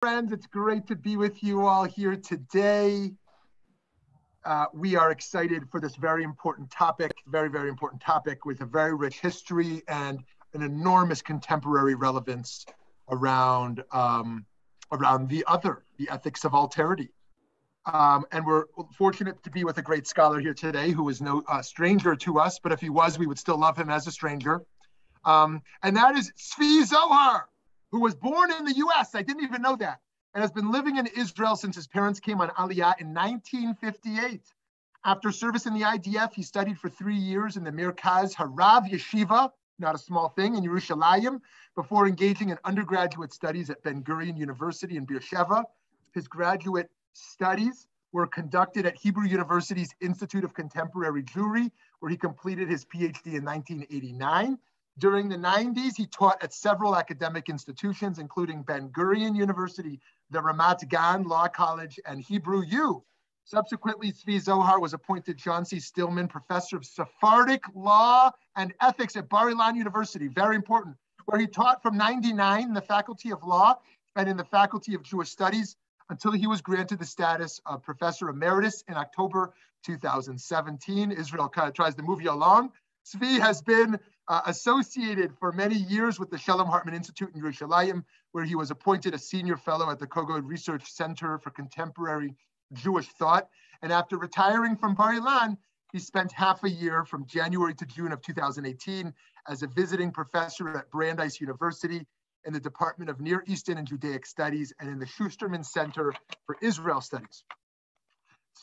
Friends, it's great to be with you all here today. We are excited for this very important topic with a very rich history and an enormous contemporary relevance around the ethics of alterity. And we're fortunate to be with a great scholar here today who is no stranger to us, but if he was, we would still love him as a stranger. And that is Tzvi Zohar, who was born in the US, I didn't even know that, and has been living in Israel since his parents came on Aliyah in 1958. After service in the IDF, he studied for 3 years in the Merkaz Harav Yeshiva, not a small thing, in Yerushalayim, before engaging in undergraduate studies at Ben Gurion University in Beersheba. His graduate studies were conducted at Hebrew University's Institute of Contemporary Jewry, where he completed his PhD in 1989. During the 90s, he taught at several academic institutions, including Ben Gurion University, the Ramat Gan Law College, and Hebrew U. Subsequently, Tzvi Zohar was appointed John C. Stillman Professor of Sephardic Law and Ethics at Bar-Ilan University, very important, where he taught from 1999 in the Faculty of Law and in the Faculty of Jewish Studies until he was granted the status of Professor Emeritus in October 2017. Israel kind of tries to move you along. Tzvi has been associated for many years with the Shalom Hartman Institute in Yerushalayim, where he was appointed a senior fellow at the Kogod Research Center for Contemporary Jewish Thought. And after retiring from Bar-Ilan, he spent half a year from January to June of 2018 as a visiting professor at Brandeis University in the Department of Near Eastern and Judaic Studies and in the Schusterman Center for Israel Studies.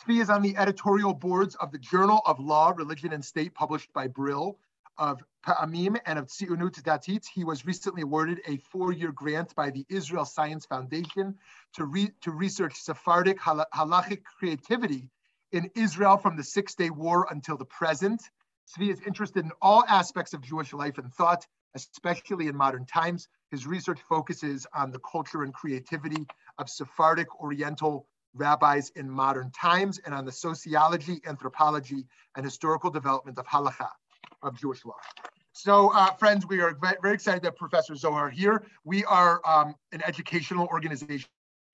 Tzvi is on the editorial boards of the Journal of Law, Religion, and State, published by Brill, of Pa'amim, and of Tzionut Datit. He was recently awarded a 4-year grant by the Israel Science Foundation to research Sephardic halachic creativity in Israel from the Six-Day War until the present. Tzvi is interested in all aspects of Jewish life and thought, especially in modern times. His research focuses on the culture and creativity of Sephardic Oriental rabbis in modern times and on the sociology, anthropology, and historical development of halakha, of Jewish law. So friends, we are very excited that Professor Zohar here. We are an educational organization,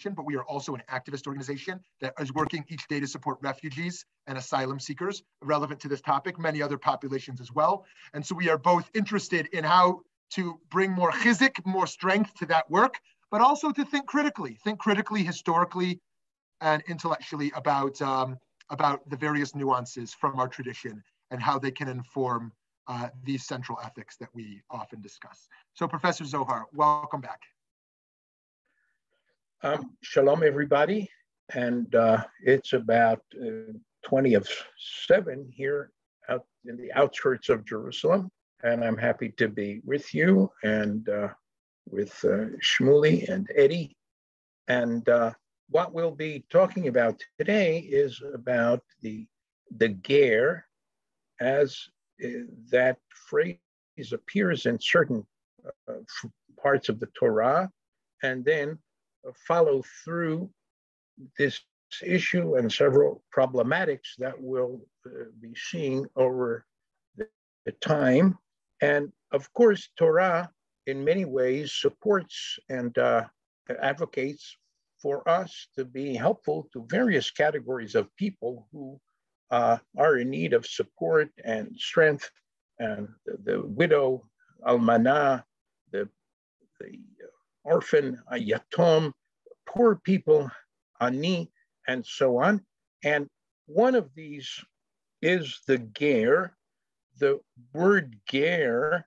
but we are also an activist organization that is working each day to support refugees and asylum seekers relevant to this topic, many other populations as well. And so we are both interested in how to bring more chizik, more strength to that work, but also to think critically historically, and intellectually about the various nuances from our tradition and how they can inform these central ethics that we often discuss. So Professor Zohar, welcome back. Shalom, everybody. And it's about 20 of 7 here out in the outskirts of Jerusalem. And I'm happy to be with you and with Shmuley and Eddie. And what we'll be talking about today is about the ger, as that phrase appears in certain parts of the Torah, and then follow through this issue and several problematics that we'll be seeing over the time. And of course, Torah in many ways supports and advocates for us to be helpful to various categories of people who are in need of support and strength, and the widow, almanah, the orphan, yatom, poor people, ani, and so on. And one of these is the ger. The word ger,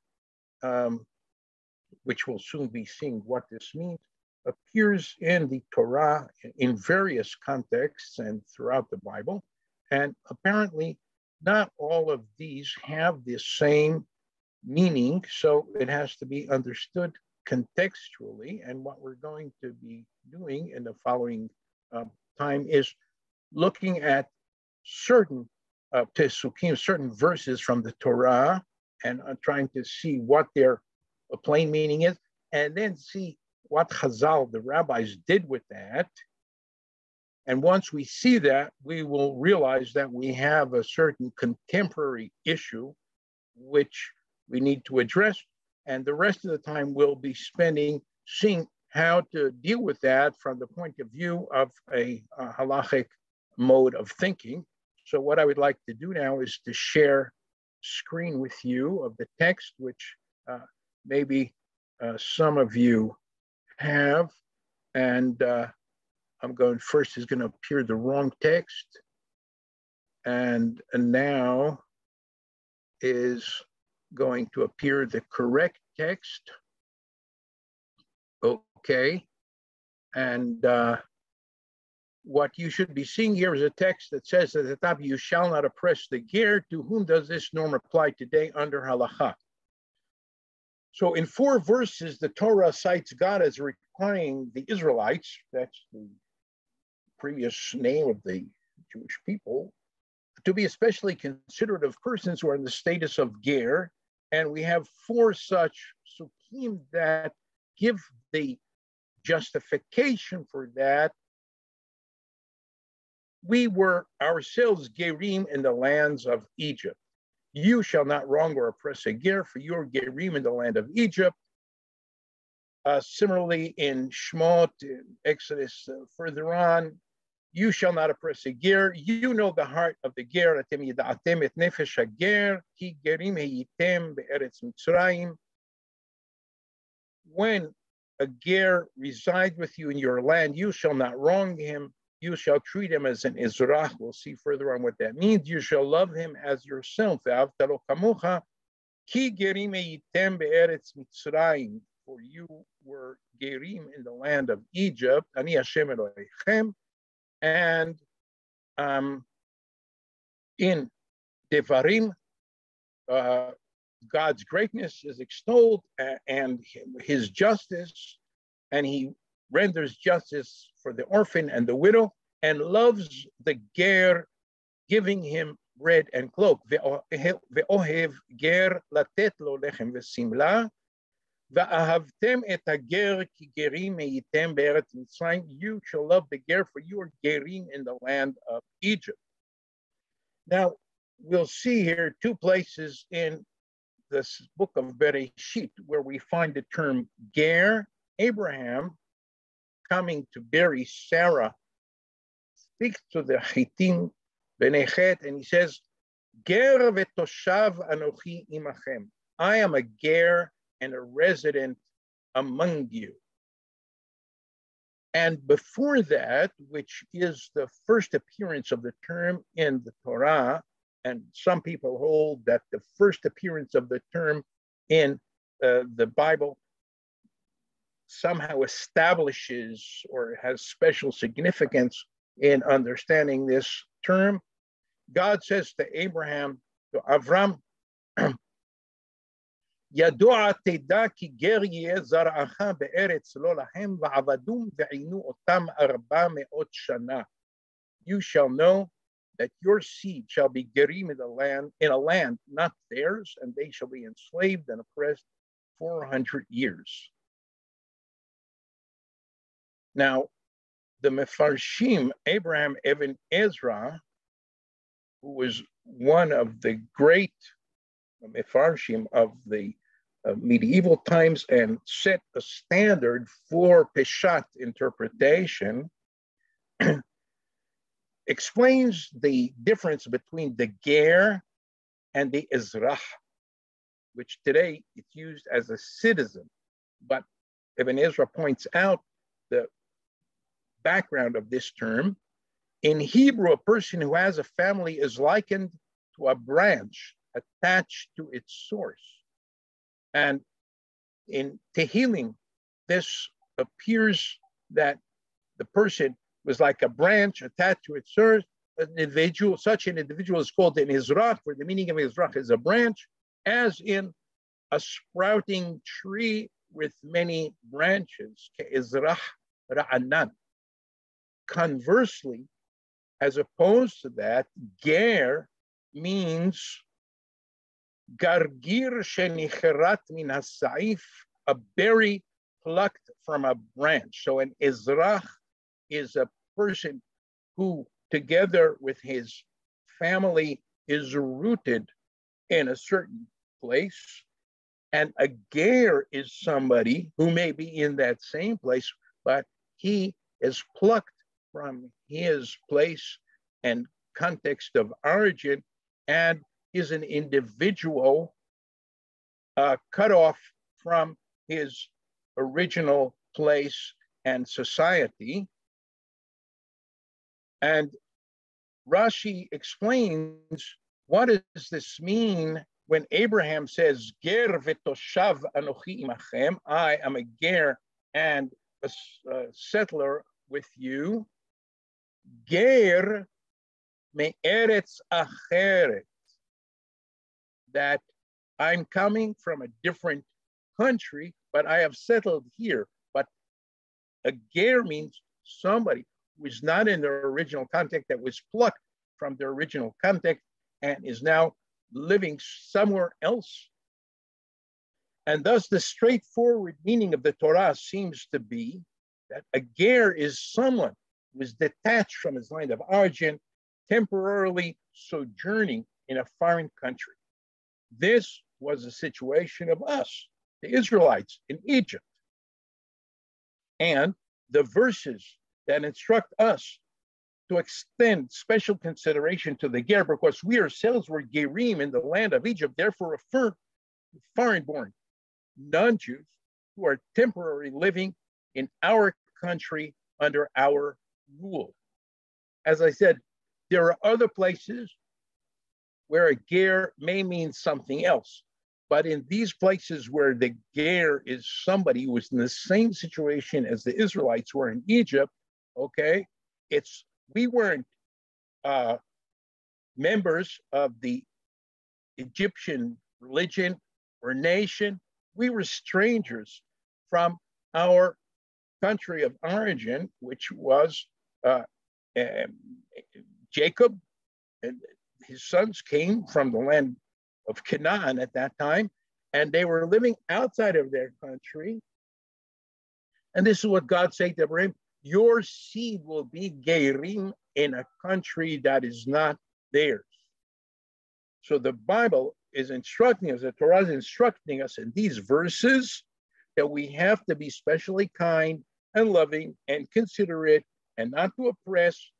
which we'll soon be seeing what this means, appears in the Torah in various contexts and throughout the Bible. And apparently not all of these have the same meaning, so it has to be understood contextually. And what we're going to be doing in the following time is looking at certain pesukim, certain verses from the Torah, and trying to see what their plain meaning is, and then see what Chazal, the rabbis, did with that. And once we see that, we will realize that we have a certain contemporary issue which we need to address. And the rest of the time we'll be spending seeing how to deal with that from the point of view of a halachic mode of thinking. So what I would like to do now is to share screen with you of the text, which maybe some of you have. And I'm going first is going to appear the wrong text. And now is going to appear the correct text. Okay. And what you should be seeing here is a text that says at the top, you shall not oppress the ger. To whom does this norm apply today under halacha? So in 4 verses, the Torah cites God as requiring the Israelites, that's the previous name of the Jewish people, to be especially considerate of persons who are in the status of ger. And we have 4 such psukim that give the justification for that. We were ourselves gerim in the lands of Egypt. You shall not wrong or oppress a ger, for you are gerim in the land of Egypt. Similarly, in Shemot, in Exodus further on, you shall not oppress a ger. You know the heart of the ger. Atem yida'atem et nefesh hager, ki gerim heyitem be'eretz Mitzrayim. When a ger resides with you in your land, you shall not wrong him. You shall treat him as an Ezrach. We'll see further on what that means. You shall love him as yourself. Ve'avta lo kamocha, ki gerim heyitem be'eretz Mitzrayim. For you were gerim in the land of Egypt. Ani Hashem Elohechem. And in Devarim, God's greatness is extolled and his justice, and he renders justice for the orphan and the widow, and loves the ger, giving him bread and cloak. Ve'ohev ger latet lo lechem v'simla, ve'ahavtem et hager ki gerim meyitem be'eretz Mitzrayim. You shall love the ger, for you are gerim in the land of Egypt. Now, we'll see here 2 places in this book of Bereshit where we find the term ger. Abraham, coming to bury Sarah, speaks to the Chitim Bnei Chet, and he says, ger v'toshav anochi imachem. I am a ger and a resident among you. And before that, which is the first appearance of the term in the Torah, and some people hold that the first appearance of the term in the Bible somehow establishes or has special significance in understanding this term. God says to Abraham, to Avram, ידוע תדע כי גר יהיה זרעך בארץ לא להם ועבדום ועינו אותם 400 שנה. You shall know that your seed shall be gerim in a land not theirs, and they shall be enslaved and oppressed 400 years. Now, the Mefarshim, Abraham Ibn Ezra, who was one of the great Mefarshim of the medieval times and set a standard for Peshat interpretation, explains the difference between the ger and the Ezrach, which today it's used as a citizen. But Ibn Ezra points out the background of this term. In Hebrew, a person who has a family is likened to a branch attached to its source. And in Tehillim, this appears that the person was like a branch attached to its source. An individual, such an individual is called an Ezrach, where the meaning of Ezrach is a branch, as in a sprouting tree with many branches, Ezrach Ra'anan. Conversely, as opposed to that, ger means gargir shenicherat min hasaif, a berry plucked from a branch. So an Ezrach is a person who, together with his family, is rooted in a certain place. And a ger is somebody who may be in that same place, but he is plucked from his place and context of origin and is an individual cut off from his original place and society. And Rashi explains, what does this mean when Abraham says, Ger v'toshav anochi imachem, I am a ger and a settler with you. Ger me'eretz acheret, that I'm coming from a different country, but I have settled here. But a ger means somebody who is not in their original context, that was plucked from their original context and is now living somewhere else. And thus the straightforward meaning of the Torah seems to be that a ger is someone who is detached from his land of origin, temporarily sojourning in a foreign country. This was the situation of us, the Israelites in Egypt. And the verses that instruct us to extend special consideration to the ger, because we ourselves were gerim in the land of Egypt, therefore refer to foreign-born non-Jews who are temporarily living in our country under our rule. As I said, there are other places where a ger may mean something else. But in these places where the ger is somebody who is in the same situation as the Israelites were in Egypt, okay, we weren't members of the Egyptian religion or nation. We were strangers from our country of origin, which was Jacob, and his sons came from the land of Canaan at that time, and they were living outside of their country. And this is what God said to Abraham: your seed will be gerim in a country that is not theirs. So the Bible is instructing us, the Torah is instructing us in these verses that we have to be especially kind and loving and considerate and not to oppress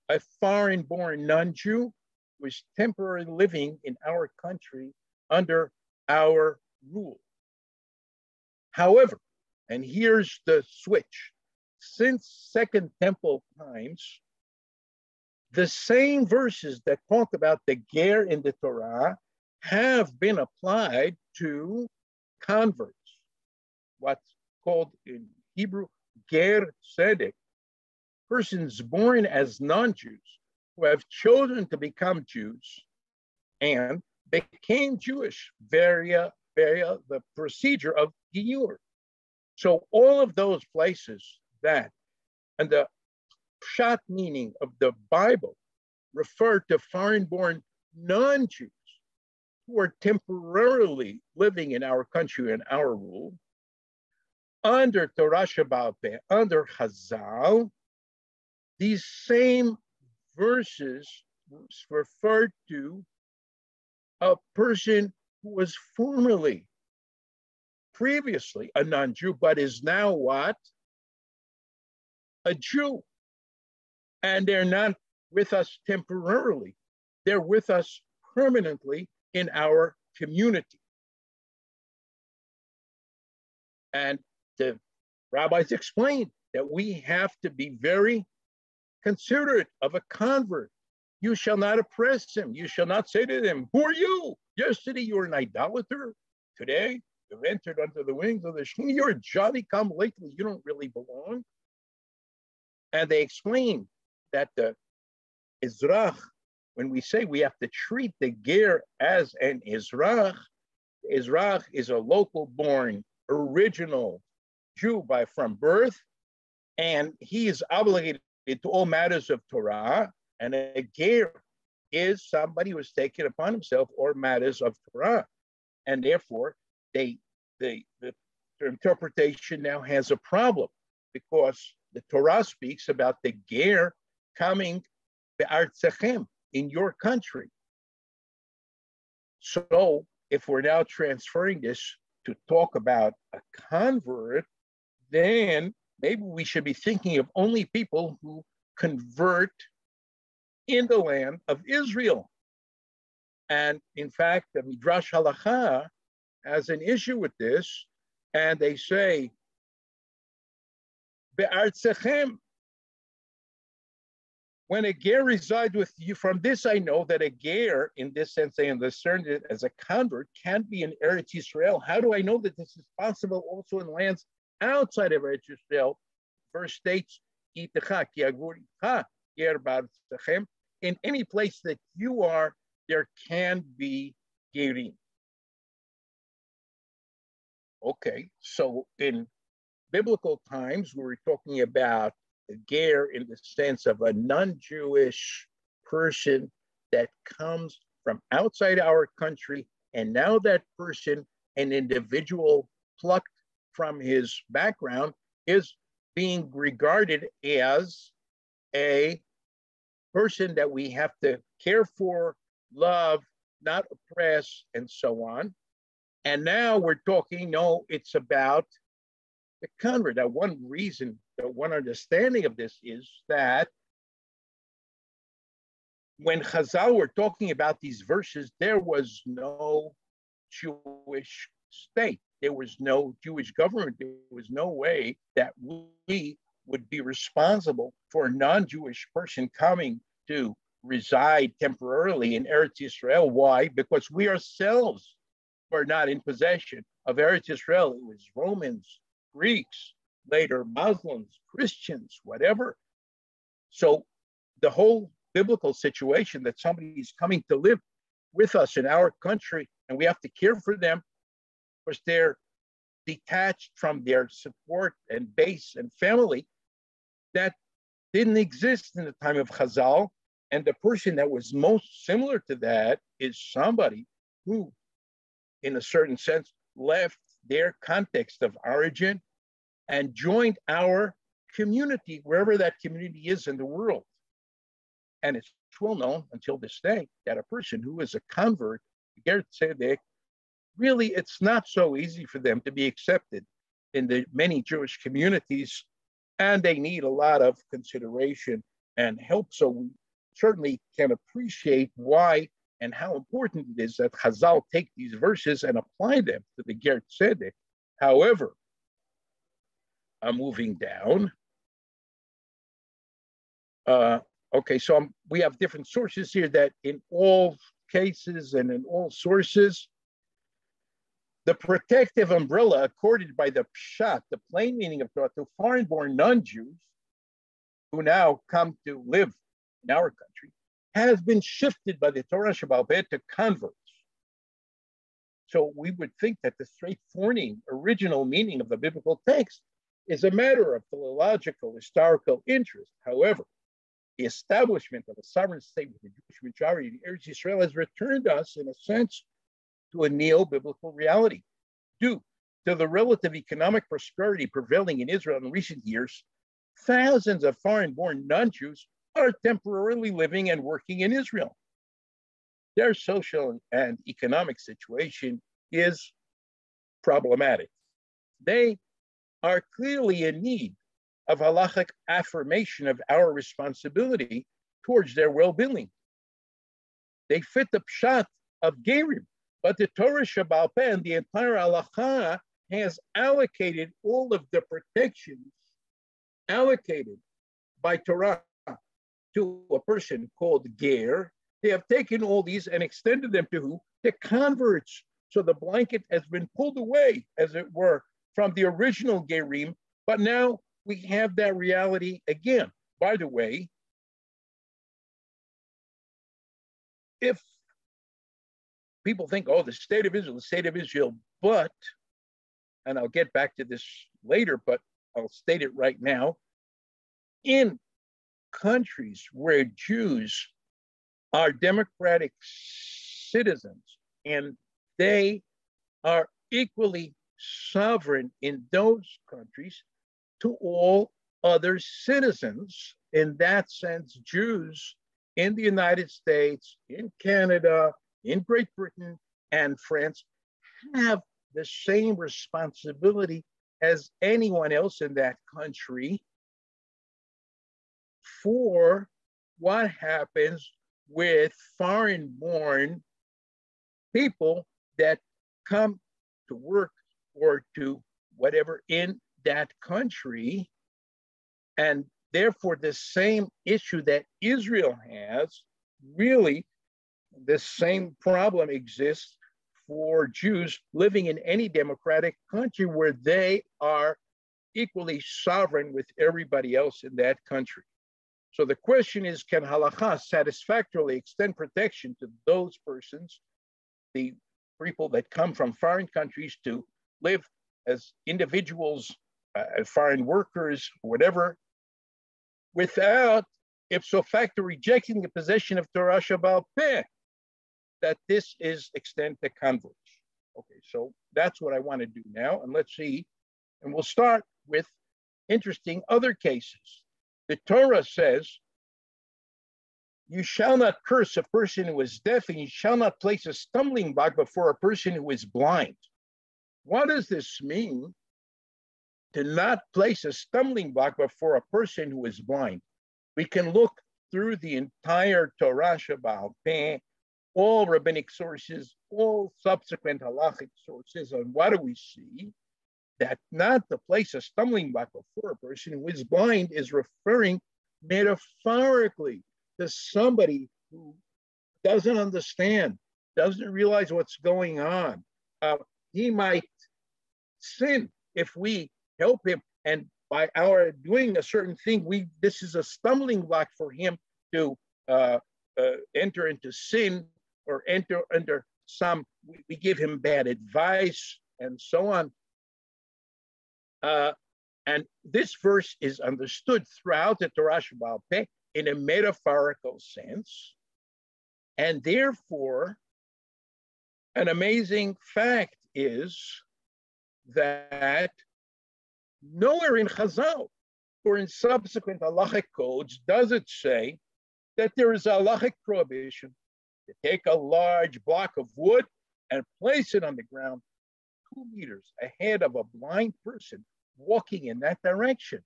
a foreign-born non-Jew who is temporarily living in our country under our rule. However, and here's the switch, since Second Temple times, the same verses that talk about the ger in the Torah have been applied to converts, what's called in Hebrew ger tzedek, persons born as non-Jews who have chosen to become Jews and became Jewish via the procedure of Giyur. So all of those places that, and the pshat meaning of the Bible, refer to foreign-born non-Jews who are temporarily living in our country and our rule, under Torah Shebaal Peh, under Chazal, these same verses refer to a person who was previously a non-Jew, but is now what? A Jew. And they're not with us temporarily. They're with us permanently in our community. And the rabbis explained that we have to be very considerate of a convert. You shall not oppress him. You shall not say to them, who are you? Yesterday you were an idolater. Today you've entered under the wings of the Shekhinah. You're a Johnny come lately. You don't really belong. And they explain that the Ezrach, when we say we have to treat the ger as an Ezrach, Ezrach is a local born original Jew from birth, and he is obligated to all matters of Torah, and a ger is somebody who has taken upon himself all matters of Torah. And therefore, the interpretation now has a problem, because the Torah speaks about the ger coming be'artzechem, in your country. So if we're now transferring this to talk about a convert, then maybe we should be thinking of only people who convert in the land of Israel. And in fact, the Midrash Halacha has an issue with this, and they say, Be'artzechem, when a ger resides with you, from this I know that a ger, in this sense, they understand it as a convert, can't be in Eretz Yisrael. How do I know that this is possible also in lands outside of Eretz Yisrael? Verse states, in any place that you are, there can be gerim. Okay, so in biblical times, we were talking about a ger in the sense of a non-Jewish person that comes from outside our country, and now that person, an individual plucked from his background, is being regarded as a person that we have to care for, love, not oppress, and so on. And now we're talking, no, it's about the convert. Now, one reason, one understanding of this is that when Chazal were talking about these verses, there was no Jewish state. There was no Jewish government. There was no way that we would be responsible for a non-Jewish person coming to reside temporarily in Eretz Yisrael. Why? Because we ourselves were not in possession of Eretz Yisrael. It was Romans, Greeks, later Muslims, Christians, whatever. So the whole biblical situation that somebody is coming to live with us in our country and we have to care for them because they're detached from their support and base and family, that didn't exist in the time of Chazal. And the person that was most similar to that is somebody who, in a certain sense, left their context of origin and joined our community, wherever that community is in the world. And it's well known until this day that a person who is a convert, Ger Tzedek, really it's not so easy for them to be accepted in the many Jewish communities, and they need a lot of consideration and help. So we certainly can appreciate why and how important it is that Chazal take these verses and apply them to the Ger Tzedek. However, I'm moving down. Okay, so we have different sources here that in all cases and in all sources, the protective umbrella accorded by the Pshat, the plain meaning of Torah, to foreign-born non-Jews who now come to live in our country, has been shifted by the Torah Shebaal Peh to converts. So we would think that the straightforward original meaning of the biblical text is a matter of philological, historical interest. However, the establishment of a sovereign state with a Jewish majority in Eretz Yisrael has returned us, in a sense, to a neo-biblical reality. Due to the relative economic prosperity prevailing in Israel in recent years, thousands of foreign-born non-Jews are temporarily living and working in Israel. Their social and economic situation is problematic. They are clearly in need of halachic affirmation of our responsibility towards their well-being. They fit the pshat of gerim, but the Torah Shebaal Peh and the entire halacha has allocated all of the protections allocated by Torah to a person called ger. They have taken all these and extended them to who? The converts. So the blanket has been pulled away, as it were, from the original gerim, but now we have that reality again. By the way, if people think, oh, the state of Israel, but, and I'll get back to this later, but I'll state it right now, in countries where Jews are democratic citizens and they are equally sovereign in those countries to all other citizens. In that sense, Jews in the United States, in Canada, in Great Britain, and France have the same responsibility as anyone else in that country for what happens with foreign-born people that come to work or to whatever in that country. And therefore, the same issue that Israel has, really, the same problem exists for Jews living in any democratic country where they are equally sovereign with everybody else in that country. So the question is, can halakha satisfactorily extend protection to those persons, the people that come from foreign countries to live as individuals, foreign workers, whatever, without ipso facto rejecting the possession of Torah Shabbal Peh, that this is extent to converts. Okay, so that's what I want to do now, and let's see, and we'll start with interesting other cases. The Torah says, you shall not curse a person who is deaf, and you shall not place a stumbling block before a person who is blind. What does this mean, to not place a stumbling block before a person who is blind? We can look through the entire Torah Shabbal Peh, all rabbinic sources, all subsequent halachic sources, and what do we see? That not to place a stumbling block before a person who is blind is referring metaphorically to somebody who doesn't understand, doesn't realize what's going on. He might sin if we help him, and by our doing a certain thing, this is a stumbling block for him to enter into sin or enter under we give him bad advice and so on. And this verse is understood throughout the Torah Shabbal Peh in a metaphorical sense. And therefore, an amazing fact is that nowhere in Chazal or in subsequent halachic codes does it say that there is a halachic prohibition to take a large block of wood and place it on the ground 2 meters ahead of a blind person walking in that direction.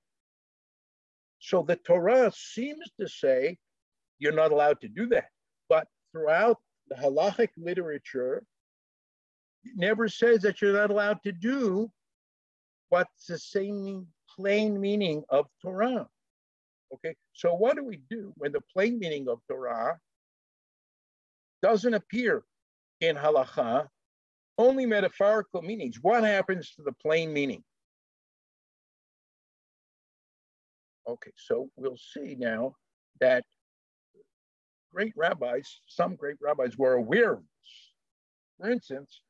So the Torah seems to say you're not allowed to do that. But throughout the halachic literature, it never says that you're not allowed to do what's the same plain meaning of Torah. Okay, so what do we do when the plain meaning of Torah doesn't appear in halakha, only metaphorical meanings? What happens to the plain meaning? Okay, so we'll see now that some great rabbis were aware of this. For instance,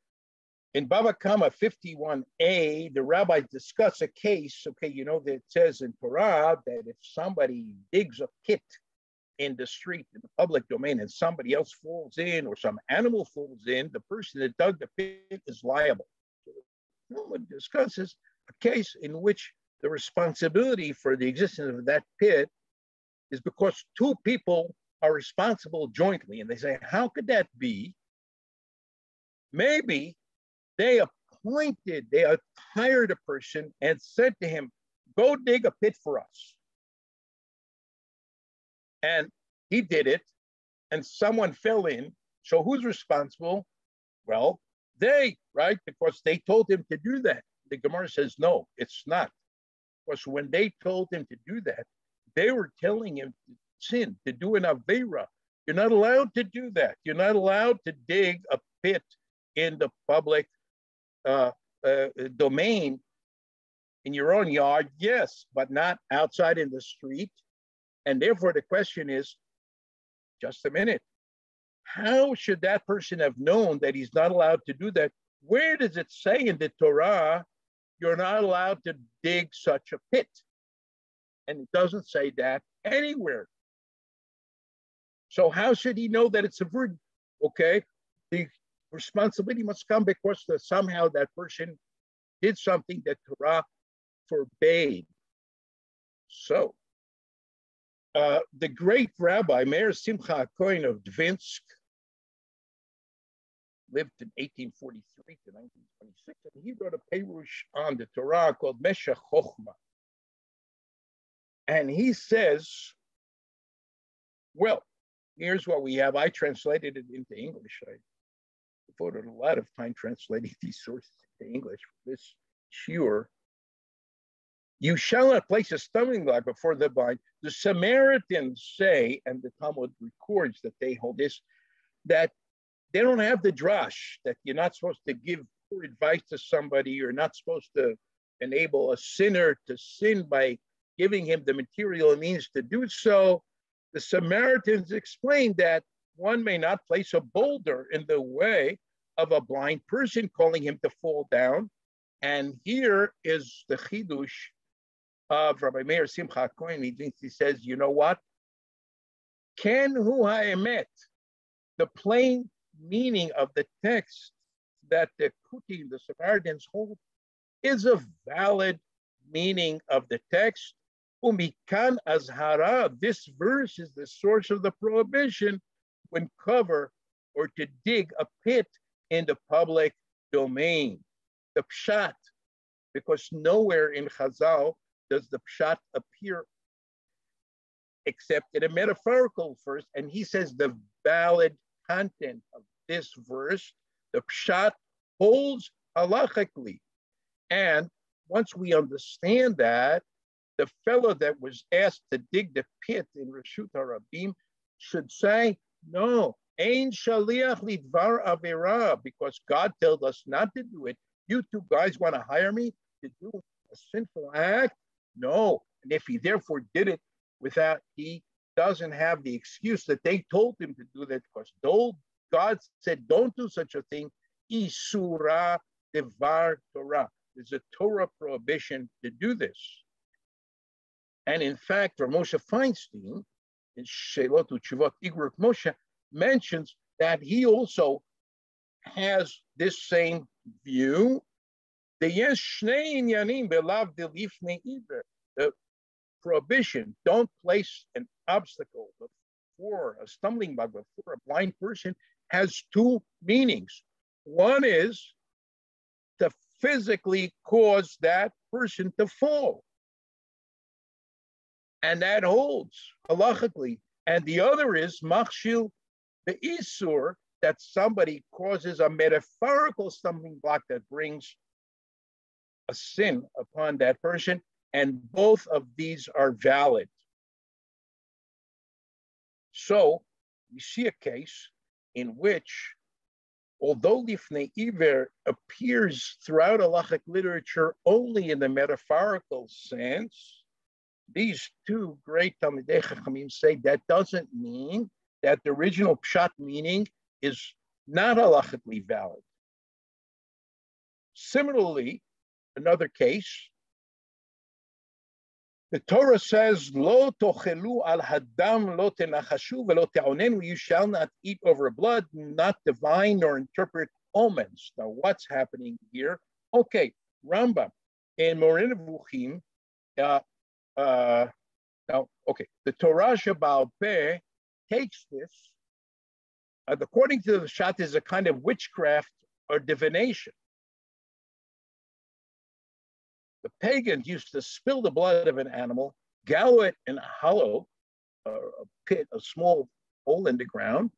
in Bava Kama 51a, the rabbis discuss a case, okay, you know that it says in Torah that if somebody digs a pit in the street, in the public domain, and somebody else falls in or some animal falls in, the person that dug the pit is liable. So the Talmud discusses a case in which the responsibility for the existence of that pit is because 2 people are responsible jointly. And they say, how could that be? Maybe they hired a person and said to him, go dig a pit for us. And he did it, and someone fell in. So who's responsible? Well, they, right? Because they told him to do that. The Gemara says, no, it's not. Because when they told him to do that, they were telling him to sin, to do an aveira. You're not allowed to do that. You're not allowed to dig a pit in the public domain in your own yard, yes, but not outside in the street. And therefore, the question is, just a minute, how should that person have known that he's not allowed to do that? Where does it say in the Torah you're not allowed to dig such a pit? And it doesn't say that anywhere. So how should he know that it's a verb? Okay, the responsibility must come because somehow that person did something that Torah forbade. So the great rabbi Meir Simcha Cohen of Dvinsk lived in 1843 to 1926, and he wrote a perush on the Torah called Meshech Chochma. And he says, well, here's what we have. I translated it into English. I devoted a lot of time translating these sources into English for this shiur. You shall not place a stumbling block before the blind. The Samaritans say, and the Talmud records that they hold this, that they don't have the drash, that you're not supposed to give poor advice to somebody. You're not supposed to enable a sinner to sin by giving him the material means to do so. The Samaritans explain that one may not place a boulder in the way of a blind person, calling him to fall down. And here is the chidush of Rabbi Meir Simcha Cohen. He says, you know what? Ken hu ha'emet, the plain meaning of the text that the Kuti, the Samaritans hold, is a valid meaning of the text. Umikan azhara, this verse is the source of the prohibition when cover or to dig a pit in the public domain. The pshat, because nowhere in Chazal does the pshat appear except in a metaphorical verse, and he says the valid content of this verse, the pshat, holds halachically. And once we understand that, the fellow that was asked to dig the pit in Reshut HaRabim should say, no, ein shaliach lidvar avera, because God told us not to do it. You two guys want to hire me to do a sinful act? No. And if he therefore did it without, he doesn't have the excuse that they told him to do that, because God said, don't do such a thing. Isura devar Torah. There's a Torah prohibition to do this. And in fact, Moshe Feinstein, in Shelot Uchuvot Igruk Moshe, mentions that he also has this same view. The prohibition, don't place an obstacle before a stumbling block, before a blind person, has two meanings. One is to physically cause that person to fall. And that holds halachically. And the other is machshil the isur, that somebody causes a metaphorical stumbling block that brings a sin upon that person. And both of these are valid. So we see a case in which, although lifnei iver appears throughout halachic literature only in the metaphorical sense, these two great Talmidei Chachamim say that doesn't mean that the original pshat meaning is not halachically valid. Similarly, another case, the Torah says, "Lo tochelu al hadam lo tenachashu velo te'onenu." You shall not eat over blood, not divine nor interpret omens. Now, what's happening here? Okay, Rambam in Moreh Nevuchim. The Torah Sheba'al Peh takes this, according to the Pshat, is a kind of witchcraft or divination. The pagans used to spill the blood of an animal, gallow it in a hollow, a pit, a small hole in the ground,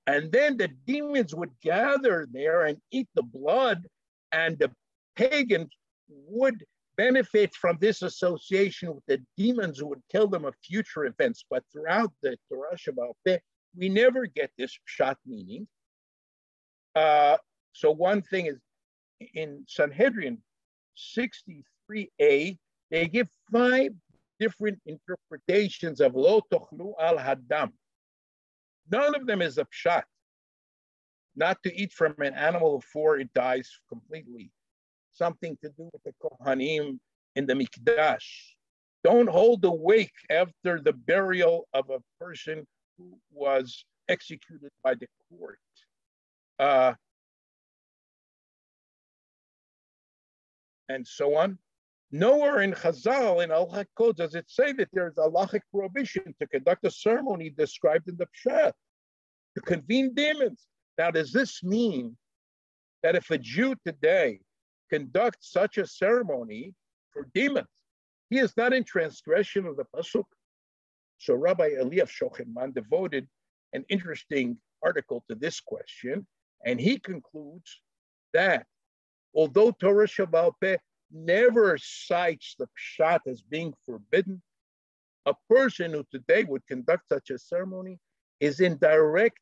and then the demons would gather there and eat the blood, and the pagans would benefit from this association with the demons who would tell them of future events. But throughout the Torah Sheba'al Peh, we never get this pshat meaning. So one thing is, in Sanhedrin 63a, they give 5 different interpretations of lo tochlu al hadam. None of them is a pshat. Not to eat from an animal before it dies completely. Something to do with the Kohanim in the Mikdash. Don't hold the wake after the burial of a person who was executed by the court. And so on. Nowhere in Chazal, in Al-Hakod, does it say that there's a halachic prohibition to conduct a ceremony described in the Pshat, to convene demons. Now, does this mean that if a Jew today conducts such a ceremony for demons, he is not in transgression of the pasuk? So Rabbi Eliyav Shochenman devoted an interesting article to this question, and he concludes that although Torah Shebaal Peh never cites the pshat as being forbidden, a person who today would conduct such a ceremony is in direct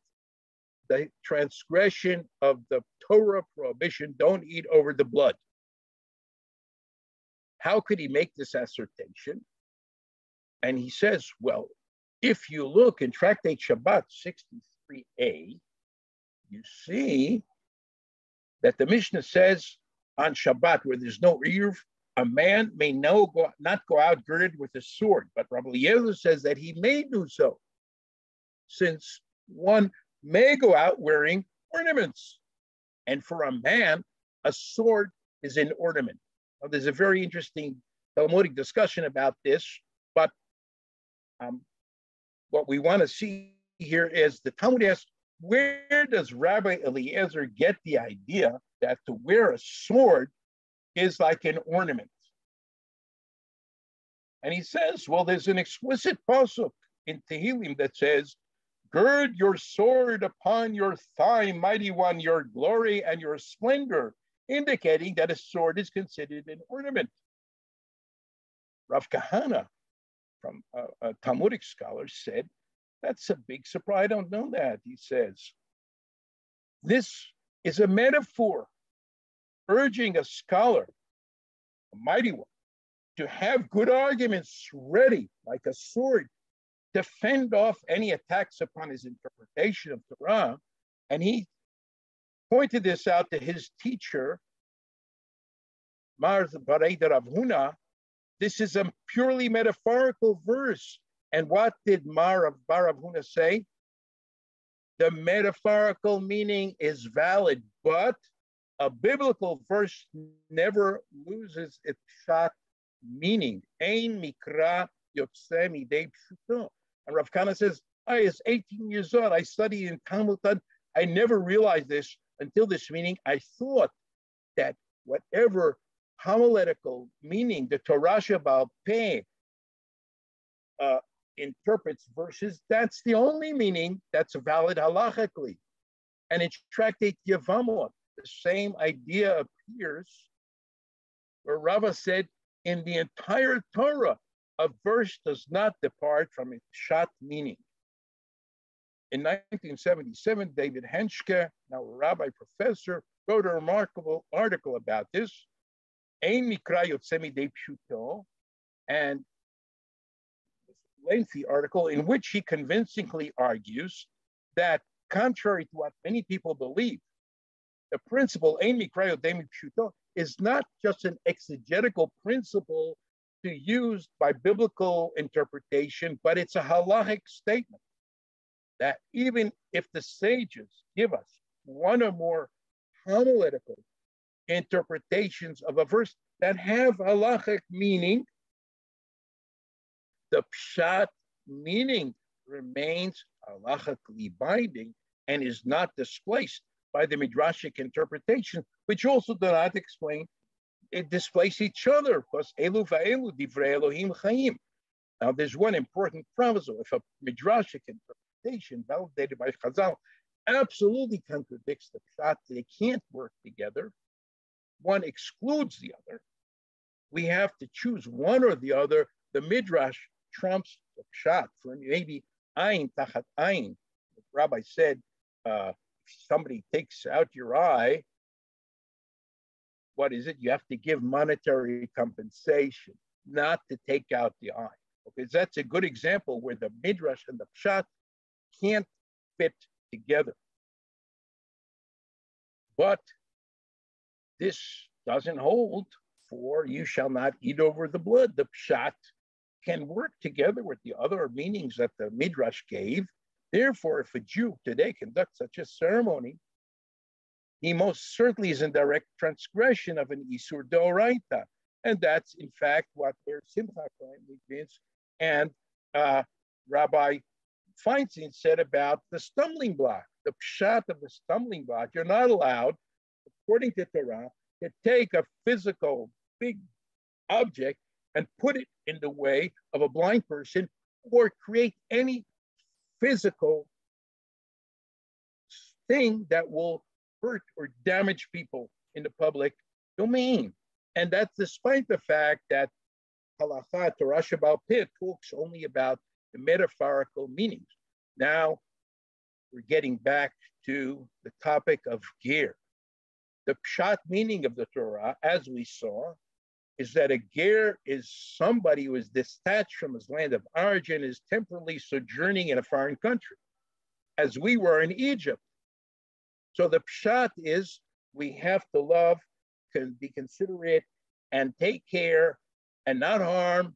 the transgression of the Torah prohibition, don't eat over the blood. How could he make this assertion? And he says, well, if you look in Tractate Shabbat 63a, you see that the Mishnah says on Shabbat, where there's no Eruv, a man may not go out girded with a sword. But Rabbi Eliezer says that he may do so, since one may go out wearing ornaments. And for a man, a sword is an ornament. Now, there's a very interesting Talmudic discussion about this, but what we want to see here is the Talmud asks, where does Rabbi Eliezer get the idea that to wear a sword is like an ornament? And he says, well, there's an explicit pasuk in Tehillim that says, gird your sword upon your thigh, mighty one, your glory and your splendor, indicating that a sword is considered an ornament. Rav Kahana, from a Talmudic scholar, said, that's a big surprise. I don't know that. He says, this is a metaphor urging a scholar, a mighty one, to have good arguments ready, like a sword, to fend off any attacks upon his interpretation of Torah. And he pointed this out to his teacher, Mar Bareida Rav Huna. This is a purely metaphorical verse. And what did Mar Rav Huna say? The metaphorical meaning is valid, but a biblical verse never loses its shot meaning. Ein mikra yotze midei pshuto. And Rav Kahana says, I was 18 years old. I studied in Talmud. I never realized this until this meaning. I thought that whatever homiletical meaning the Torah Shebaal Peh interprets verses, that's the only meaning that's valid halachically. And in Tractate Yevamot, the same idea appears, where Rava said, in the entire Torah, a verse does not depart from its shot meaning. In 1977, David Henschke, now a rabbi professor, wrote a remarkable article about this, Ein Mikra Yotze Midei Pshuto, and lengthy article in which he convincingly argues that, contrary to what many people believe, the principle Ein Mikra Yotze Midei Pshuto is not just an exegetical principle to use by biblical interpretation, but it's a halachic statement that even if the sages give us one or more homiletical interpretations of a verse that have halachic meaning, the pshat meaning remains halachically binding and is not displaced by the midrashic interpretation, which also do not displace each other, because elu va'elu divrei Elohim chaim. Now, there's one important proviso. If a midrashic interpretation validated by Chazal absolutely contradicts the pshat, they can't work together, one excludes the other, we have to choose one or the other. The midrash trumps the pshat. For maybe ayin tachat ayin. The rabbi said, if somebody takes out your eye, what is it? You have to give monetary compensation, not to take out the eye. Okay, that's a good example where the midrash and the pshat can't fit together. But this doesn't hold for you shall not eat over the blood. The pshat can work together with the other meanings that the midrash gave. Therefore, if a Jew today conducts such a ceremony, he most certainly is in direct transgression of an Isur Deoraita. And that's, in fact, what their Simcha Cohen means. And Rabbi Feinstein said about the stumbling block, the pshat of the stumbling block. You're not allowed, according to Torah, to take a physical big object and put it in the way of a blind person or create any physical thing that will hurt or damage people in the public domain. And that's despite the fact that Halakha, Torah Sheba'al Peh, talks only about the metaphorical meanings. Now we're getting back to the topic of ger. The pshat meaning of the Torah, as we saw, is that a ger is somebody who is detached from his land of origin, is temporarily sojourning in a foreign country, as we were in Egypt. So the pshat is we have to love, can be considerate, and take care and not harm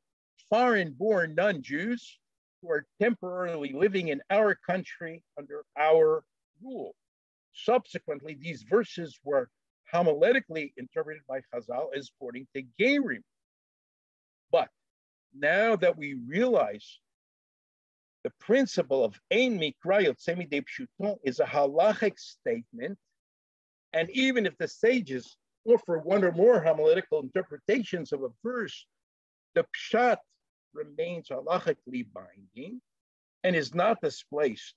foreign-born non-Jews who are temporarily living in our country under our rule. Subsequently, these verses were homiletically interpreted by Chazal as pointing to gerim. But now that we realize the principle of ein mikra yotzeh midei pshuto is a halachic statement, and even if the sages offer one or more homiletical interpretations of a verse, the pshat remains halachically binding and is not displaced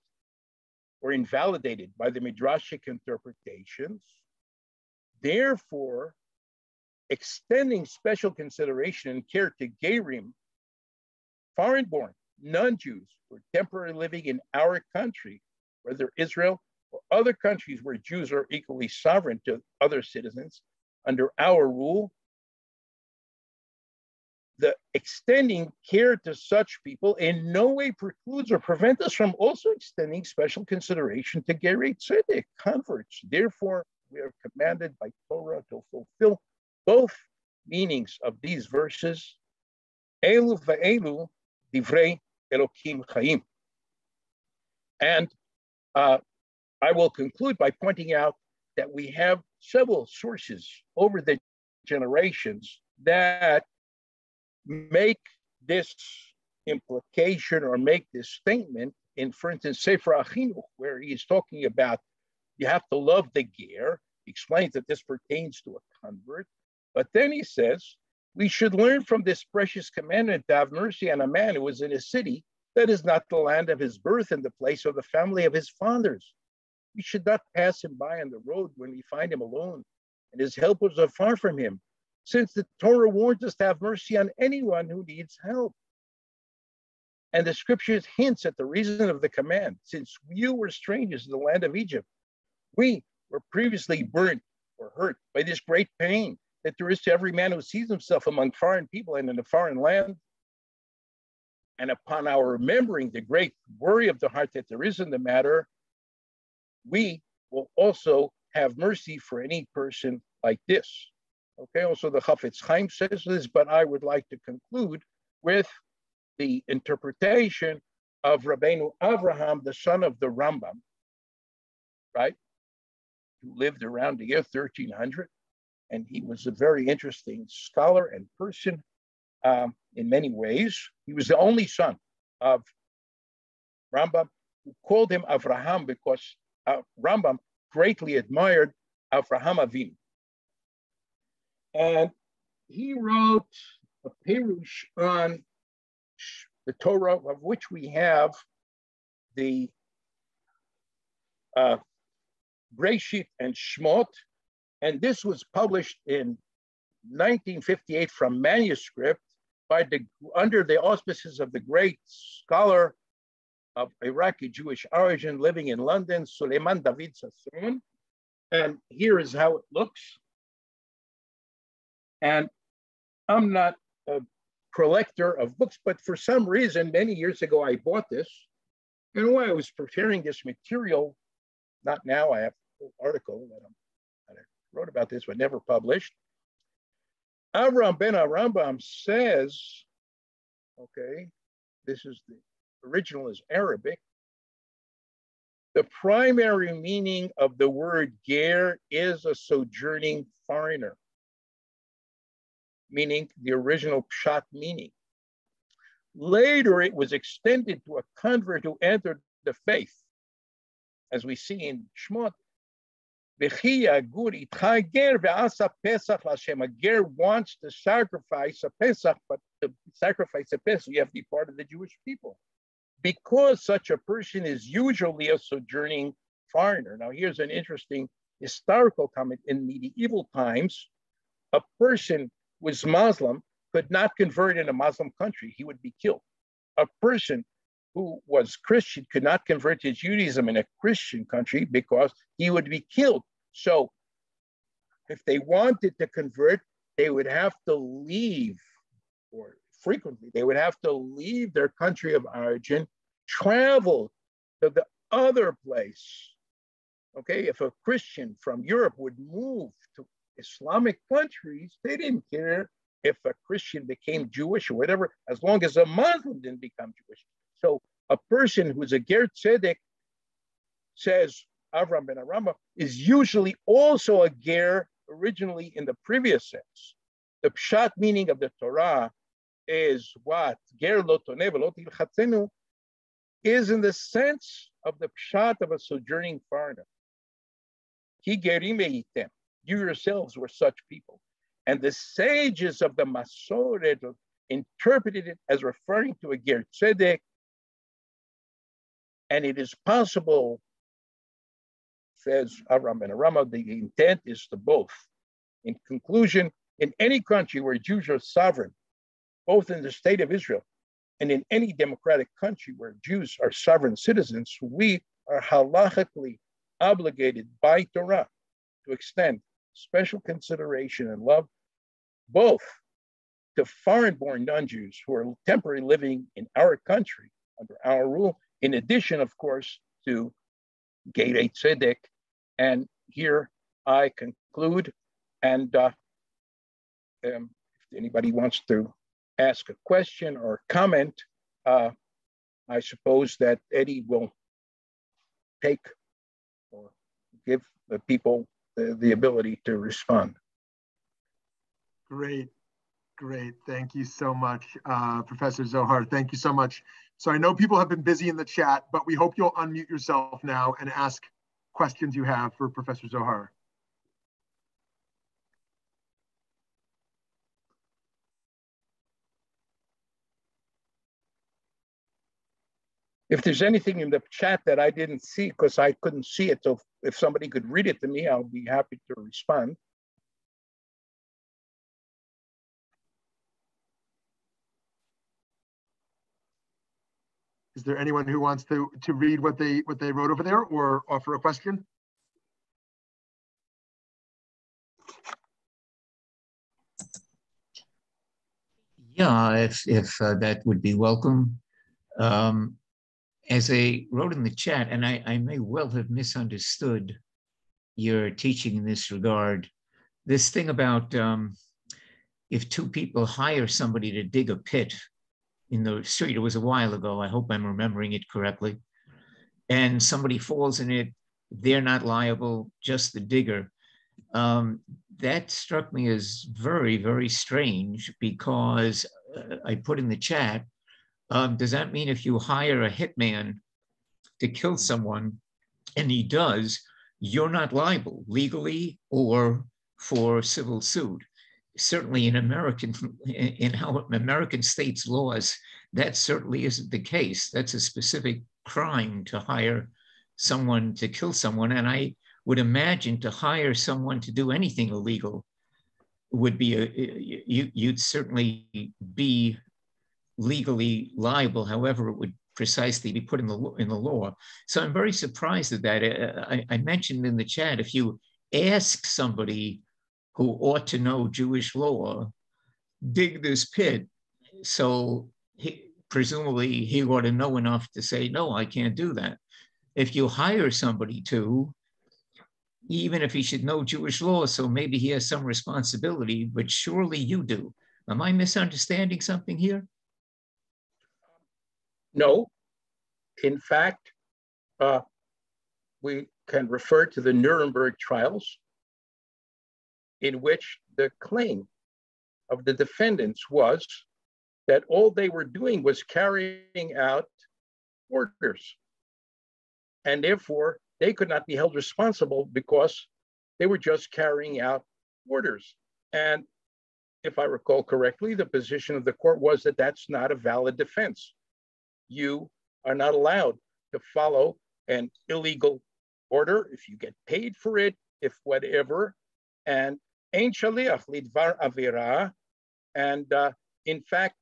or invalidated by the midrashic interpretations. Therefore, extending special consideration and care to gerim, foreign-born, non-Jews who are temporarily living in our country, whether Israel or other countries where Jews are equally sovereign to other citizens under our rule, the extending care to such people in no way precludes or prevents us from also extending special consideration to gerei tzedek, converts. Therefore, we are commanded by Torah to fulfill both meanings of these verses. Elu ve'elu divrei Elokim Chaim. And I will conclude by pointing out that we have several sources over the generations that make this implication or make this statement in, for instance, Sefer Achinuch, where he is talking about you have to love the ger. He explains that this pertains to a convert. But then he says, we should learn from this precious commandment to have mercy on a man who is in a city that is not the land of his birth and the place of the family of his fathers. We should not pass him by on the road when we find him alone and his helpers are far from him, since the Torah warns us to have mercy on anyone who needs help. And the scriptures hints at the reason of the command. Since you were strangers in the land of Egypt, we were previously burnt or hurt by this great pain that there is to every man who sees himself among foreign people and in a foreign land. And upon our remembering the great worry of the heart that there is in the matter, we will also have mercy for any person like this. Okay, also the Chafetz Chaim says this, but I would like to conclude with the interpretation of Rabbeinu Avraham, the son of the Rambam, right, who lived around the year 1300. And he was a very interesting scholar and person in many ways. He was the only son of Rambam, who called him Avraham because Rambam greatly admired Avraham Avinu. And he wrote a perush on the Torah, of which we have the Breshit and Shmot, and this was published in 1958 from manuscript by under the auspices of the great scholar of Iraqi Jewish origin living in London, Suleiman David Sassoon. And here is how it looks. And I'm not a collector of books, but for some reason, many years ago, I bought this. And while I was preparing this material, not now, I have an article that I wrote about this, but never published. Avram ben Arambam says, okay, this is the original is Arabic. The primary meaning of the word ger is a sojourning foreigner, meaning the original pshat meaning. Later, it was extended to a convert who entered the faith, as we see in Shmot. A ger wants to sacrifice a Pesach, but to sacrifice a Pesach, you have to be part of the Jewish people. Because such a person is usually a sojourning foreigner. Now, here's an interesting historical comment. In medieval times, a person who was Muslim could not convert in a Muslim country. He would be killed. A person who was Christian could not convert to Judaism in a Christian country because he would be killed. So if they wanted to convert, they would have to leave, or frequently, they would have to leave their country of origin, travel to the other place. Okay, if a Christian from Europe would move to Islamic countries, they didn't care if a Christian became Jewish or whatever, as long as a Muslim didn't become Jewish. So a person who's a ger tzedek, says Avram ben Arama, is usually also a ger originally in the previous sense. The pshat meaning of the Torah is what? Ger lo toneh v'lo tilchatzenu is in the sense of the pshat of a sojourning foreigner. Ki gerim eitem. You yourselves were such people. And the sages of the Masoret interpreted it as referring to a ger tzedek. And it is possible, says Avram ben Arama, the intent is to both. In conclusion, in any country where Jews are sovereign, both in the state of Israel and in any democratic country where Jews are sovereign citizens, we are halachically obligated by Torah to extend special consideration and love both to foreign-born non-Jews who are temporarily living in our country under our rule, in addition, of course, to gerei tzedek. And here I conclude. And if anybody wants to ask a question or comment, I suppose that Eddie will take or give the people the ability to respond. Great. Thank you so much, Professor Zohar. Thank you so much. So I know people have been busy in the chat, but we hope you'll unmute yourself now and ask questions you have for Professor Zohar. If there's anything in the chat that I didn't see because I couldn't see it, so if somebody could read it to me, I'll be happy to respond. Is there anyone who wants to read what they wrote over there or offer a question? Yeah, if that would be welcome. As I wrote in the chat, and I may well have misunderstood your teaching in this regard, this thing about if two people hire somebody to dig a pit in the street, it was a while ago, I hope I'm remembering it correctly, and somebody falls in it, they're not liable, just the digger. That struck me as very, very strange because I put in the chat, does that mean if you hire a hitman to kill someone and he does, you're not liable legally or for civil suit? Certainly in our American states' laws, that certainly isn't the case. That's a specific crime to hire someone to kill someone. And I would imagine to hire someone to do anything illegal would be, you'd certainly be legally liable, however it would precisely be put in the law. So I'm very surprised at that. I mentioned in the chat, if you ask somebody who ought to know Jewish law, dig this pit, so presumably he ought to know enough to say, no, I can't do that. If you hire somebody to, even if he should know Jewish law, so maybe he has some responsibility, but surely you do. Am I misunderstanding something here? No. In fact, we can refer to the Nuremberg trials, in which the claim of the defendants was that all they were doing was carrying out orders. And therefore, they could not be held responsible because they were just carrying out orders. And if I recall correctly, the position of the court was that that's not a valid defense. You are not allowed to follow an illegal order if you get paid for it, if whatever. And ein shaliach lidvar avira. And in fact,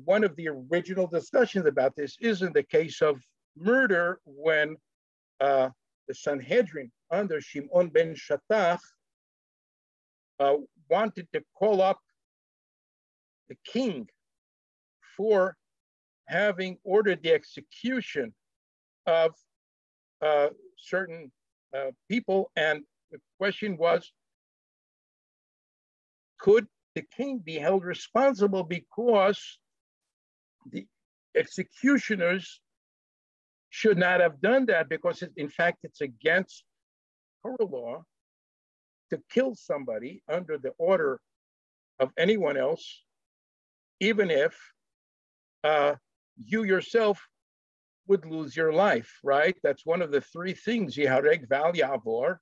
one of the original discussions about this is in the case of murder, when the Sanhedrin under Shimon ben Shattach wanted to call up the king for having ordered the execution of certain people. And the question was, could the king be held responsible because the executioners should not have done that, because in fact it's against Torah law to kill somebody under the order of anyone else, even if you yourself would lose your life, right? That's one of the three things, Yihareg Val Yavor,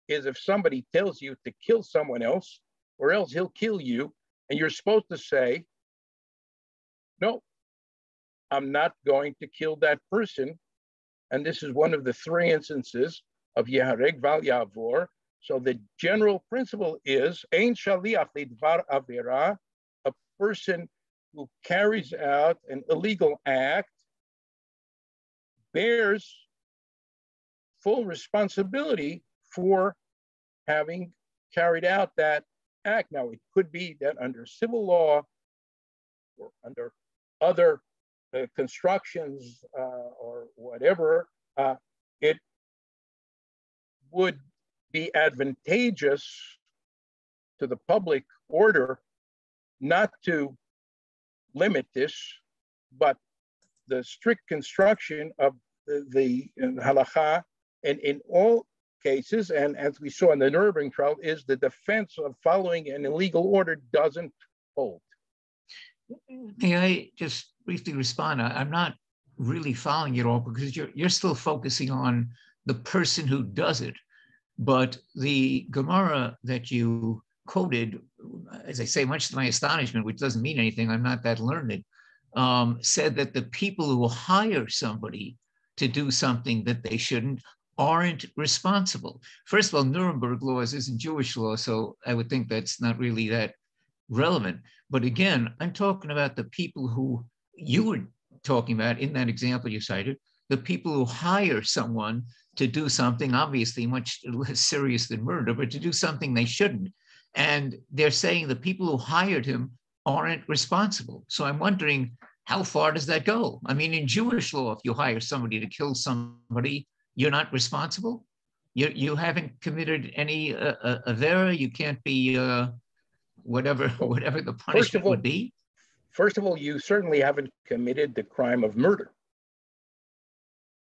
is if somebody tells you to kill someone else, or else he'll kill you, and you're supposed to say, no, I'm not going to kill that person. And this is one of the three instances of Yihareg Val Yavor. So the general principle is, Ein Shaliach Lidvar Avera, a person who carries out an illegal act bears full responsibility for having carried out that act. Now, it could be that under civil law or under other constructions or whatever, it would be advantageous to the public order not to limit this, but the strict construction of the halakha, and in all cases, and as we saw in the Nuremberg trial, is the defense of following an illegal order doesn't hold. May I just briefly respond? I'm not really following it all, because you're still focusing on the person who does it. But the Gemara that you quoted, as I say, much to my astonishment, which doesn't mean anything, I'm not that learned, said that the people who hire somebody to do something that they shouldn't aren't responsible. First of all, Nuremberg laws isn't Jewish law, so I would think that's not really that relevant. But again, I'm talking about the people who you were talking about in that example you cited, the people who hire someone to do something obviously much less serious than murder, but to do something they shouldn't. And they're saying the people who hired him aren't responsible. So I'm wondering, how far does that go? I mean, in Jewish law, if you hire somebody to kill somebody, you're not responsible? You haven't committed any avera? You can't be whatever the punishment would be? First of all, you certainly haven't committed the crime of murder.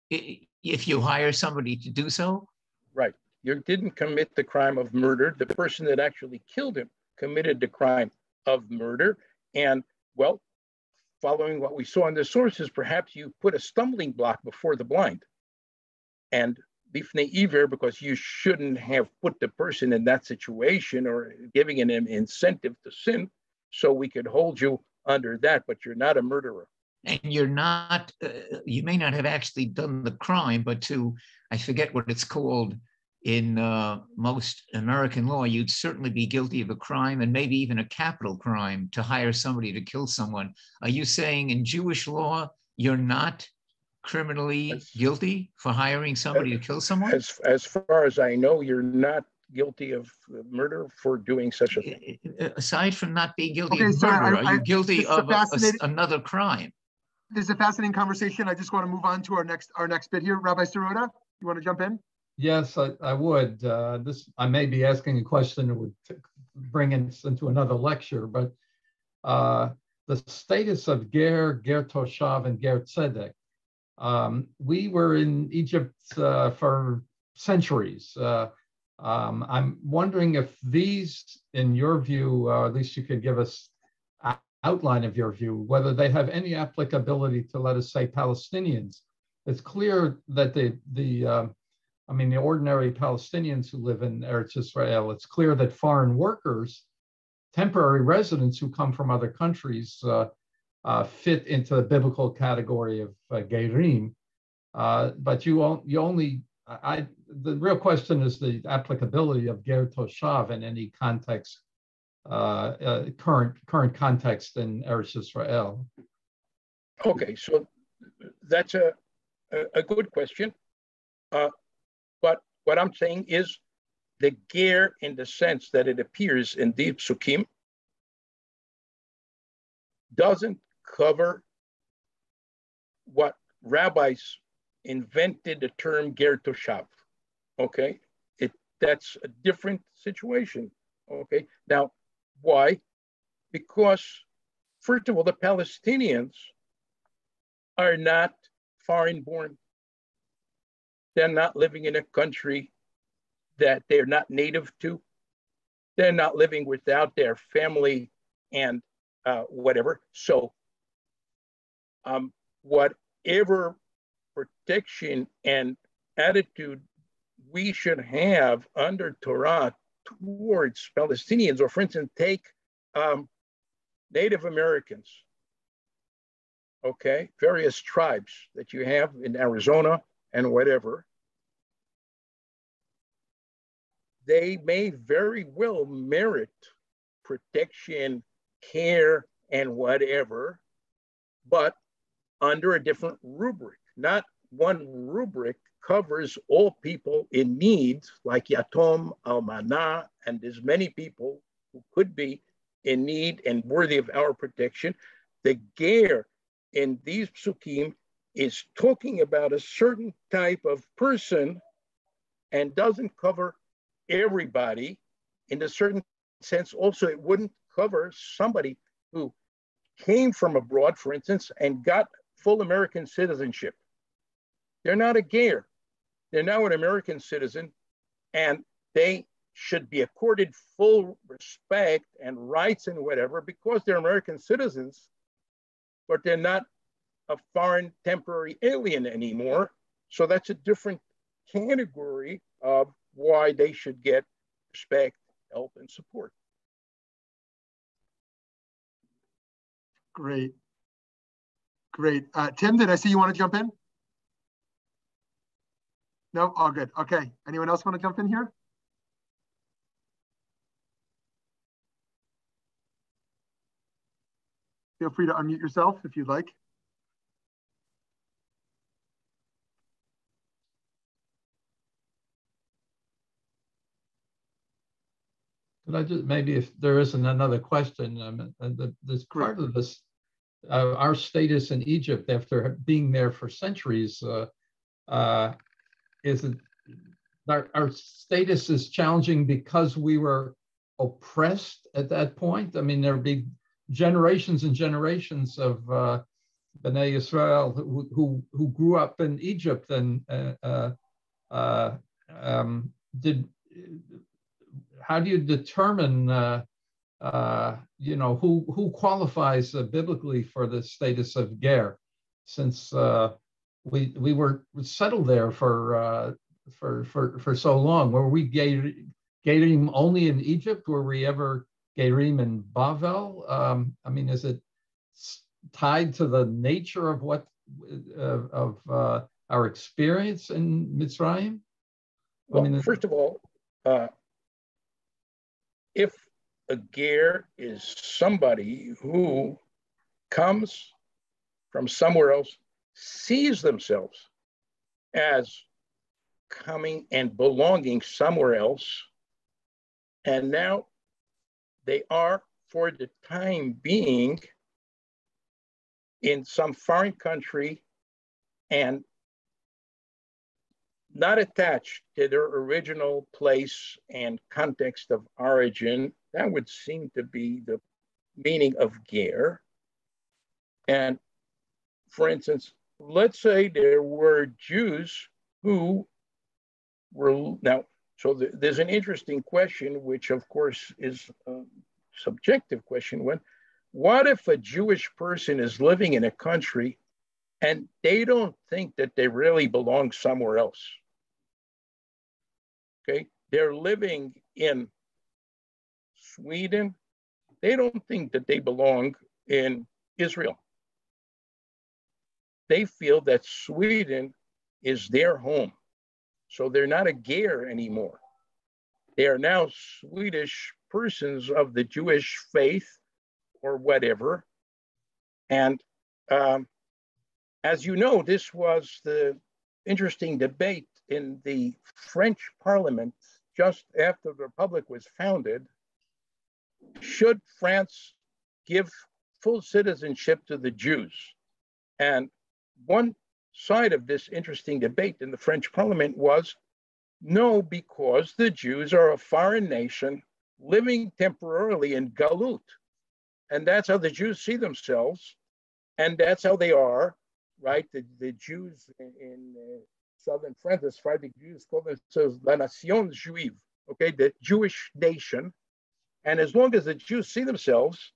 If you hire somebody to do so? Right. You didn't commit the crime of murder. The person that actually killed him committed the crime of murder. And, well, following what we saw in the sources, perhaps you put a stumbling block before the blind. And bifnei iver, because you shouldn't have put the person in that situation or giving him an incentive to sin, so we could hold you under that, but you're not a murderer. And you're not, you may not have actually done the crime, but I forget what it's called in most American law, you'd certainly be guilty of a crime and maybe even a capital crime to hire somebody to kill someone. Are you saying in Jewish law, you're not criminally guilty for hiring somebody to kill someone? As far as I know, you're not guilty of murder for doing such a thing. Aside from not being guilty of murder, are you guilty of another crime? This is a fascinating conversation. I just want to move on to our next bit here. Rabbi Sirota, you want to jump in? Yes, I would. I may be asking a question that would bring us into another lecture, but the status of Ger Toshav, and Ger Tzedek. We were in Egypt for centuries. I'm wondering if these, in your view, at least you could give us outline of your view, whether they have any applicability to, let us say, Palestinians. It's clear that the ordinary Palestinians who live in Eretz Israel, it's clear that foreign workers, temporary residents who come from other countries, fit into the biblical category of Gerim. But the real question is the applicability of Ger Toshav in any context, current context in Eretz Israel. Okay, so that's a good question. But what I'm saying is the ger, in the sense that it appears in the psukim, doesn't cover what rabbis invented the term ger toshav. Okay, that's a different situation. Okay, now why? Because first of all, the Palestinians are not foreign born. They're not living in a country that they're not native to. They're not living without their family and whatever. So whatever protection and attitude we should have under Torah towards Palestinians, or for instance, take Native Americans, okay, various tribes that you have in Arizona and whatever, they may very well merit protection, care, and whatever, but under a different rubric. Not one rubric covers all people in need, like Yatom, Almanah, and there's many people who could be in need and worthy of our protection. The ger in these psukim is talking about a certain type of person and doesn't cover everybody. In a certain sense, also, it wouldn't cover somebody who came from abroad, for instance, and got full American citizenship. They're not a ger. They're now an American citizen, and they should be accorded full respect and rights and whatever because they're American citizens, but they're not a foreign temporary alien anymore. So that's a different category of why they should get respect, help, and support. Great. Great. Tim, did I see you want to jump in? No? All good. Okay. Anyone else want to jump in here? Feel free to unmute yourself if you'd like. Could I just, maybe if there isn't another question, this part of this, our status in Egypt after being there for centuries, is it, our status is challenging because we were oppressed at that point? I mean, there'd be generations and generations of Bnei Israel who grew up in Egypt and how do you determine who qualifies biblically for the status of ger, since we were settled there for so long? Were we gerim only in Egypt? Were we ever gerim in Bavel? I mean, is it tied to the nature of what of our experience in Mitzrayim? Well, I mean, first of all, if a ger is somebody who comes from somewhere else, sees themselves as coming and belonging somewhere else, and now they are, for the time being, in some foreign country and not attached to their original place and context of origin, that would seem to be the meaning of ger. And for instance, let's say there were Jews who were now, so there's an interesting question, which of course is a subjective question. what if a Jewish person is living in a country and they don't think that they really belong somewhere else? Okay, they're living in Sweden. They don't think that they belong in Israel. They feel that Sweden is their home. So they're not a ger anymore. They are now Swedish persons of the Jewish faith or whatever. And as you know, this was the interesting debate in the French Parliament just after the Republic was founded. Should France give full citizenship to the Jews? And one side of this interesting debate in the French Parliament was no, because the Jews are a foreign nation living temporarily in Galut. And that's how the Jews see themselves. And that's how they are, right? The Jews in southern France, as far as the Jews call themselves La Nation Juive, okay, the Jewish nation. And as long as the Jews see themselves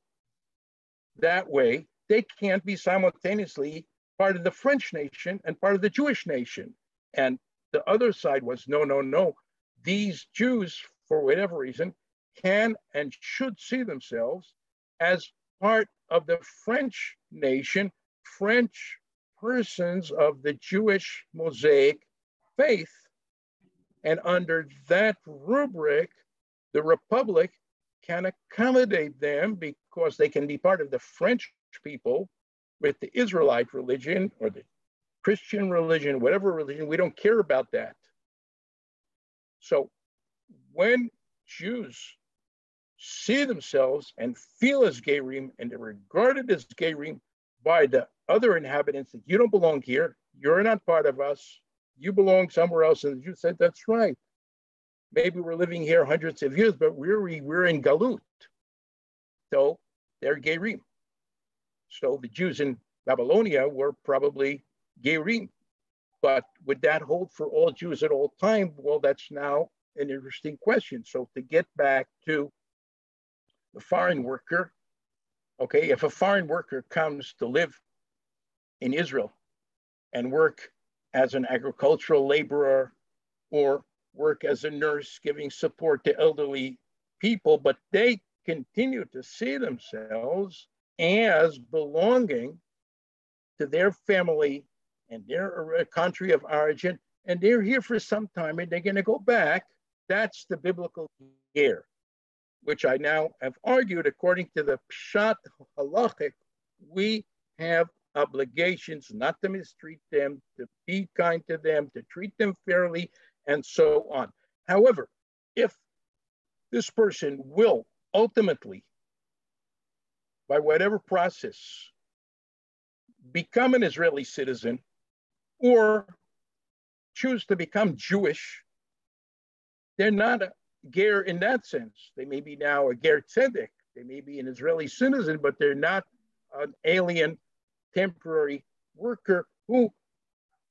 that way, they can't be simultaneously part of the French nation and part of the Jewish nation. And the other side was, no, no, no. These Jews, for whatever reason, can and should see themselves as part of the French nation, French persons of the Jewish Mosaic faith. And under that rubric, the Republic can accommodate them because they can be part of the French people with the Israelite religion or the Christian religion, whatever religion, we don't care about that. So when Jews see themselves and feel as Gerim and they're regarded as Gerim by the other inhabitants that you don't belong here, you're not part of us, you belong somewhere else. And the Jews said, that's right. Maybe we're living here hundreds of years, but we're in Galut. So they're Gerim. So the Jews in Babylonia were probably Gerim. But would that hold for all Jews at all time? Well, that's now an interesting question. So to get back to the foreign worker, okay, if a foreign worker comes to live in Israel and work as an agricultural laborer or work as a nurse giving support to elderly people, but they continue to see themselves as belonging to their family and their country of origin, and they're here for some time and they're going to go back, that's the biblical ger, which I now have argued according to the Pshat halachic, we have obligations not to mistreat them, to be kind to them, to treat them fairly, and so on. However, if this person will ultimately, by whatever process, become an Israeli citizen or choose to become Jewish, they're not a ger in that sense. They may be now a ger tzedek. They may be an Israeli citizen, but they're not an alien temporary worker who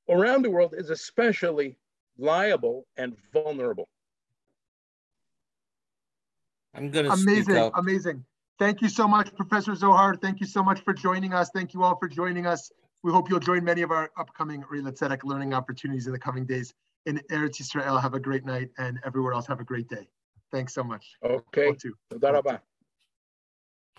around the world is especially liable and vulnerable. I'm going to speak up. Amazing. Thank you so much, Professor Zohar. Thank you so much for joining us. Thank you all for joining us. We hope you'll join many of our upcoming Rila Tzedek learning opportunities in the coming days. In Eretz Yisrael, have a great night, and everywhere else, have a great day. Thanks so much. Okay. Toda rabah.